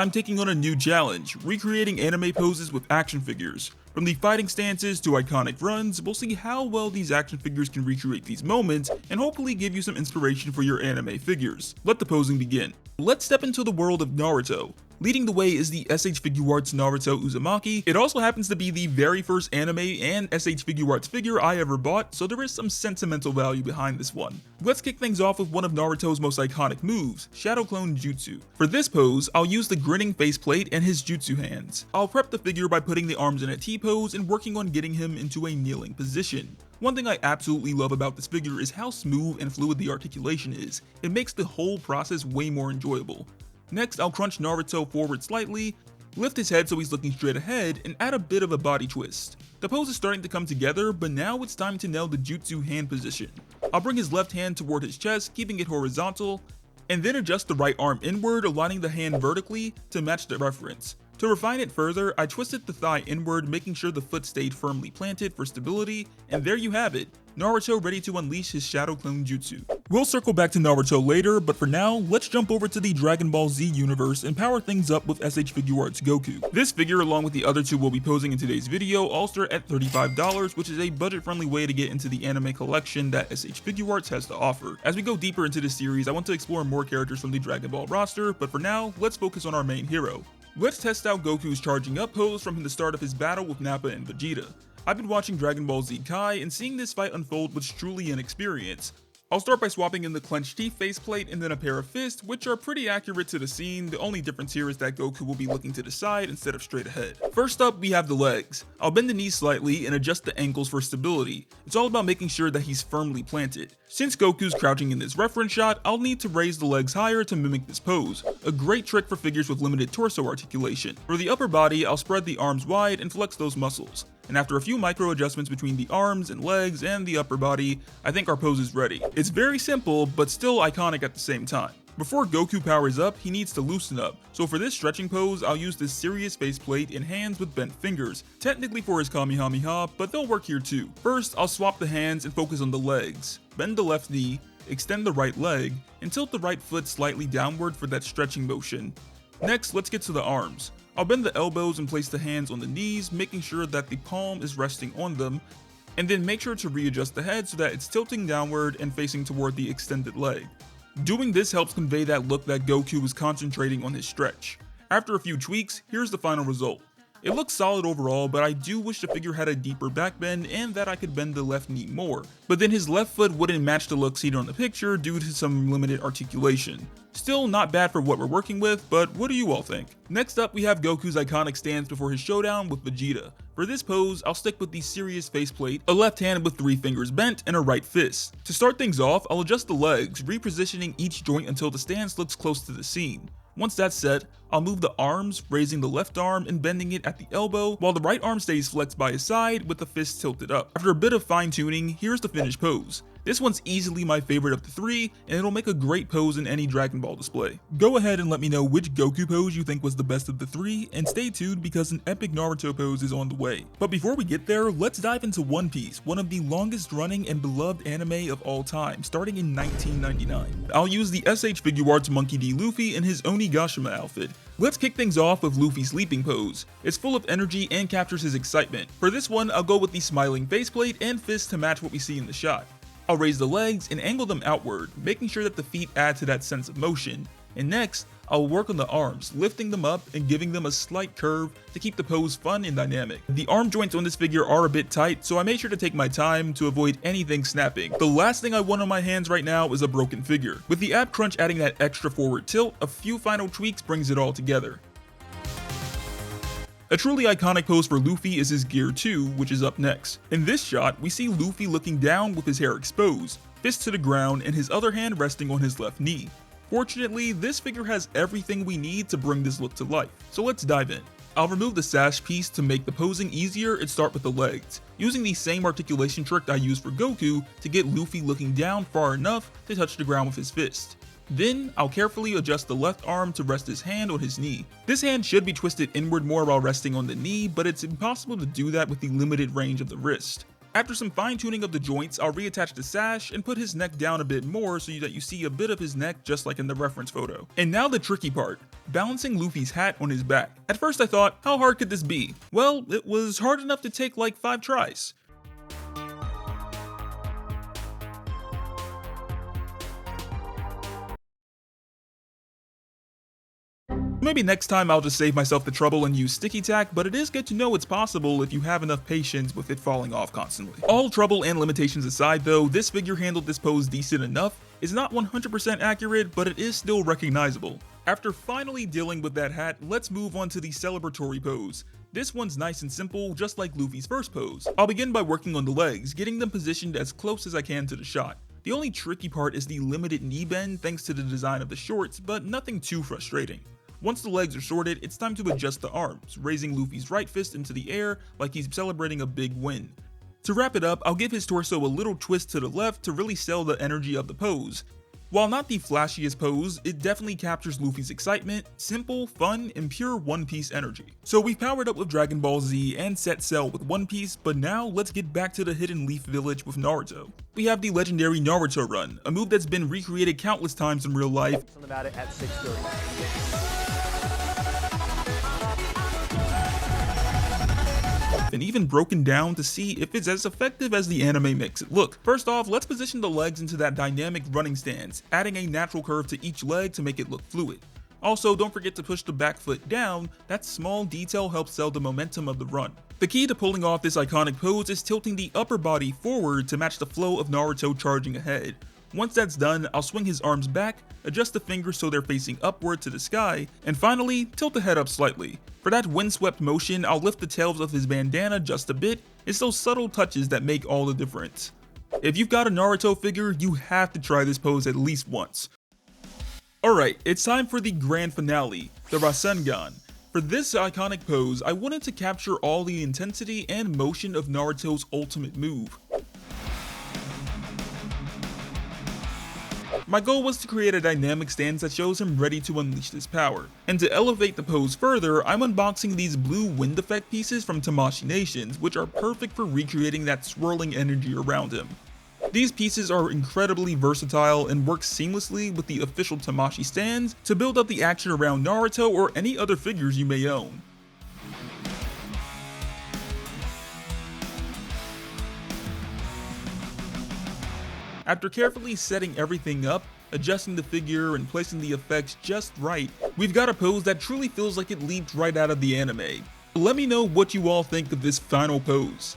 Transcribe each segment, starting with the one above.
I'm taking on a new challenge, recreating anime poses with action figures. From the fighting stances to iconic runs, we'll see how well these action figures can recreate these moments and hopefully give you some inspiration for your anime figures. Let the posing begin. Let's step into the world of Naruto. Leading the way is the SH Figuarts Naruto Uzumaki. It also happens to be the very first anime and SH Figuarts figure I ever bought, so there is some sentimental value behind this one. Let's kick things off with one of Naruto's most iconic moves, Shadow Clone Jutsu. For this pose, I'll use the grinning faceplate and his jutsu hands. I'll prep the figure by putting the arms in a T-pose and working on getting him into a kneeling position. One thing I absolutely love about this figure is how smooth and fluid the articulation is. It makes the whole process way more enjoyable. Next, I'll crunch Naruto forward slightly, lift his head so he's looking straight ahead, and add a bit of a body twist. The pose is starting to come together, but now it's time to nail the jutsu hand position. I'll bring his left hand toward his chest, keeping it horizontal, and then adjust the right arm inward, aligning the hand vertically to match the reference. To refine it further, I twisted the thigh inward, making sure the foot stayed firmly planted for stability, and there you have it, Naruto ready to unleash his Shadow Clone Jutsu. We'll circle back to Naruto later, but for now, let's jump over to the Dragon Ball Z universe and power things up with SH Figuarts Goku. This figure, along with the other two we'll be posing in today's video, all start at $35, which is a budget-friendly way to get into the anime collection that SH Figuarts has to offer. As we go deeper into this series, I want to explore more characters from the Dragon Ball roster, but for now, let's focus on our main hero. Let's test out Goku's charging up pose from the start of his battle with Nappa and Vegeta. I've been watching Dragon Ball Z Kai, and seeing this fight unfold was truly an experience. I'll start by swapping in the clenched teeth faceplate and then a pair of fists, which are pretty accurate to the scene. The only difference here is that Goku will be looking to the side instead of straight ahead. First up, we have the legs. I'll bend the knees slightly and adjust the ankles for stability. It's all about making sure that he's firmly planted. Since Goku's crouching in this reference shot, I'll need to raise the legs higher to mimic this pose. A great trick for figures with limited torso articulation. For the upper body, I'll spread the arms wide and flex those muscles. And after a few micro adjustments between the arms and legs and the upper body, I think our pose is ready. It's very simple, but still iconic at the same time. Before Goku powers up, he needs to loosen up. So for this stretching pose, I'll use this serious faceplate and hands with bent fingers, technically for his Kamehameha, but they'll work here too. First, I'll swap the hands and focus on the legs. Bend the left knee, extend the right leg, and tilt the right foot slightly downward for that stretching motion. Next, let's get to the arms. I'll bend the elbows and place the hands on the knees, making sure that the palm is resting on them, and then make sure to readjust the head so that it's tilting downward and facing toward the extended leg. Doing this helps convey that look that Goku is concentrating on his stretch. After a few tweaks, here's the final result. It looks solid overall, but I do wish the figure had a deeper back bend and that I could bend the left knee more. But then his left foot wouldn't match the look seen on the picture due to some limited articulation. Still not bad for what we're working with, but what do you all think? Next up, we have Goku's iconic stance before his showdown with Vegeta. For this pose, I'll stick with the serious faceplate, a left hand with 3 fingers bent, and a right fist. To start things off, I'll adjust the legs, repositioning each joint until the stance looks close to the scene. Once that's set, I'll move the arms, raising the left arm and bending it at the elbow, while the right arm stays flexed by his side with the fist tilted up. After a bit of fine tuning, here's the finished pose. This one's easily my favorite of the 3, and it'll make a great pose in any Dragon Ball display. Go ahead and let me know which Goku pose you think was the best of the 3, and stay tuned because an epic Naruto pose is on the way. But before we get there, let's dive into One Piece, one of the longest running and beloved anime of all time, starting in 1999. I'll use the SH Figuarts Monkey D Luffy in his Onigashima outfit. Let's kick things off with Luffy's leaping pose. It's full of energy and captures his excitement. For this one, I'll go with the smiling faceplate and fist to match what we see in the shot. I'll raise the legs and angle them outward, making sure that the feet add to that sense of motion. And next, I'll work on the arms, lifting them up and giving them a slight curve to keep the pose fun and dynamic. The arm joints on this figure are a bit tight, so I made sure to take my time to avoid anything snapping. The last thing I want on my hands right now is a broken figure. With the ab crunch adding that extra forward tilt, a few final tweaks brings it all together. A truly iconic pose for Luffy is his Gear 2, which is up next. In this shot, we see Luffy looking down with his hair exposed, fist to the ground and his other hand resting on his left knee. Fortunately, this figure has everything we need to bring this look to life, so let's dive in. I'll remove the sash piece to make the posing easier and start with the legs, using the same articulation trick I used for Goku to get Luffy looking down far enough to touch the ground with his fist. Then, I'll carefully adjust the left arm to rest his hand on his knee. This hand should be twisted inward more while resting on the knee, but it's impossible to do that with the limited range of the wrist. After some fine tuning of the joints, I'll reattach the sash and put his neck down a bit more so that you see a bit of his neck just like in the reference photo. And now the tricky part, balancing Luffy's hat on his back. At first I thought, how hard could this be? Well, it was hard enough to take like 5 tries. Maybe next time I'll just save myself the trouble and use sticky tack, but it is good to know it's possible if you have enough patience with it falling off constantly. All trouble and limitations aside though, this figure handled this pose decent enough. It's not 100% accurate, but it is still recognizable. After finally dealing with that hat, let's move on to the celebratory pose. This one's nice and simple, just like Luffy's first pose. I'll begin by working on the legs, getting them positioned as close as I can to the shot. The only tricky part is the limited knee bend thanks to the design of the shorts, but nothing too frustrating. Once the legs are sorted, it's time to adjust the arms, raising Luffy's right fist into the air like he's celebrating a big win. To wrap it up, I'll give his torso a little twist to the left to really sell the energy of the pose. While not the flashiest pose, it definitely captures Luffy's excitement, simple, fun, and pure One Piece energy. So we've powered up with Dragon Ball Z and set sail with One Piece, but now let's get back to the Hidden Leaf Village with Naruto. We have the legendary Naruto run, a move that's been recreated countless times in real life. About it at 6:30. And even broken down to see if it's as effective as the anime makes it look. First off, let's position the legs into that dynamic running stance, adding a natural curve to each leg to make it look fluid. Also, don't forget to push the back foot down. That small detail helps sell the momentum of the run. The key to pulling off this iconic pose is tilting the upper body forward to match the flow of Naruto charging ahead. Once that's done, I'll swing his arms back, adjust the fingers so they're facing upward to the sky, and finally, tilt the head up slightly. For that windswept motion, I'll lift the tails of his bandana just a bit. It's those subtle touches that make all the difference. If you've got a Naruto figure, you have to try this pose at least once. Alright, it's time for the grand finale, the Rasengan. For this iconic pose, I wanted to capture all the intensity and motion of Naruto's ultimate move. My goal was to create a dynamic stance that shows him ready to unleash his power. And to elevate the pose further, I'm unboxing these blue wind effect pieces from Tamashii Nations, which are perfect for recreating that swirling energy around him. These pieces are incredibly versatile and work seamlessly with the official Tamashii stands to build up the action around Naruto or any other figures you may own. After carefully setting everything up, adjusting the figure, and placing the effects just right, we've got a pose that truly feels like it leaped right out of the anime. Let me know what you all think of this final pose.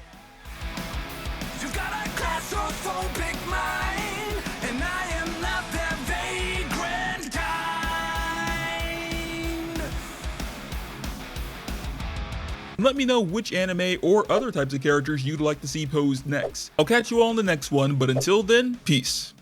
You've got a claustrophobic mind, and I am not the vagrant kind. Let me know which anime or other types of characters you'd like to see posed next. I'll catch you all in the next one, but until then, peace.